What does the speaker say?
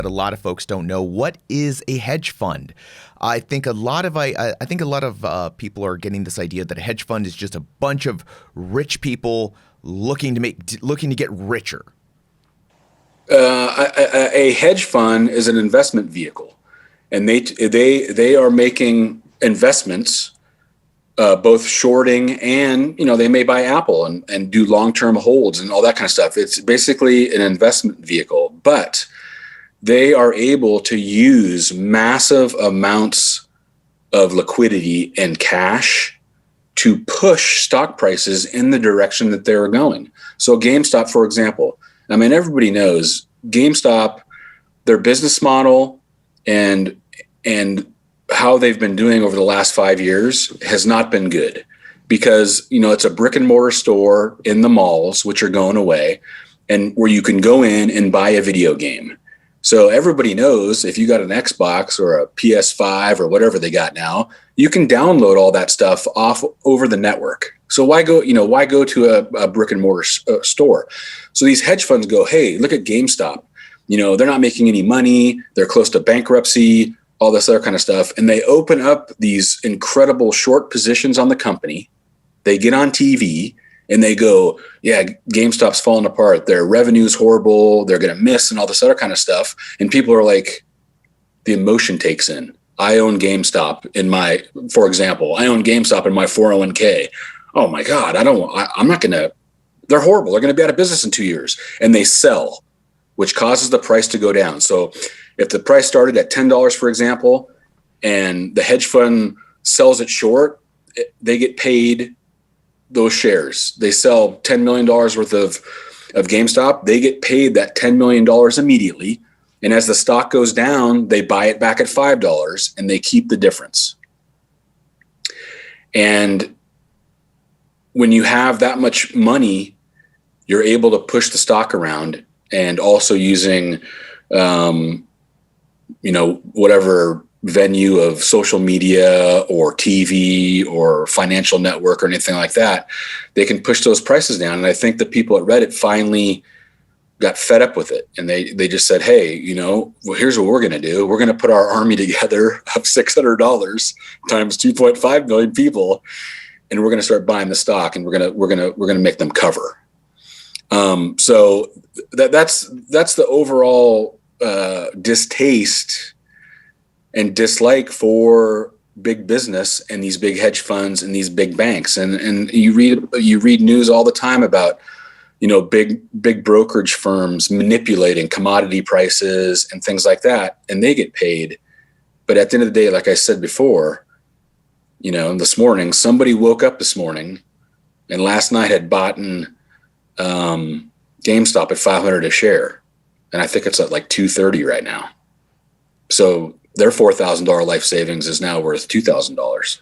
but a lot of folks don't know. What is a hedge fund? I think a lot of people are getting this idea that a hedge fund is just a bunch of rich people looking to get richer. A hedge fund is an investment vehicle, and they are making investments, both shorting and, they may buy Apple and do long-term holds and all that kind of stuff. It's basically an investment vehicle, but they are able to use massive amounts of liquidity and cash to push stock prices in the direction that they're going. So GameStop, for example, I mean, everybody knows GameStop, their business model and how they've been doing over the last 5 years has not been good, because, it's a brick and mortar store in the malls, which are going away, and where you can go in and buy a video game. So everybody knows if you got an Xbox or a PS5 or whatever they got now, you can download all that stuff off over the network. So why go to a brick and mortar store? So these hedge funds go, hey, look at GameStop. They're not making any money. They're close to bankruptcy, all this other kind of stuff. And they open up these incredible short positions on the company. They get on TV and they go, yeah, GameStop's falling apart. Their revenue's horrible. They're going to miss and all this other kind of stuff. And people are like, the emotion takes in. I own GameStop for example, I own GameStop in my 401k. Oh my God, they're horrible. They're going to be out of business in 2 years. And they sell, which causes the price to go down. So if the price started at $10, for example, and the hedge fund sells it short, they get paid those shares. They sell $10 million worth of GameStop. They get paid that $10 million immediately. And as the stock goes down, they buy it back at $5 and they keep the difference. And when you have that much money, you're able to push the stock around, and also using, whatever venue of social media or TV or financial network or anything like that, they can push those prices down. And I think the people at Reddit finally got fed up with it. And they just said, hey, here's what we're going to do. We're going to put our army together of $600 times 2.5 million people. And we're going to start buying the stock, and we're going to make them cover. So that's the overall distaste and dislike for big business and these big hedge funds and these big banks. And you read news all the time about, big brokerage firms manipulating commodity prices and things like that, and they get paid. But at the end of the day, like I said before, this morning, somebody woke up this morning and last night had bought GameStop at $500 a share. And I think it's at like $230 right now. So their $4,000 life savings is now worth $2,000.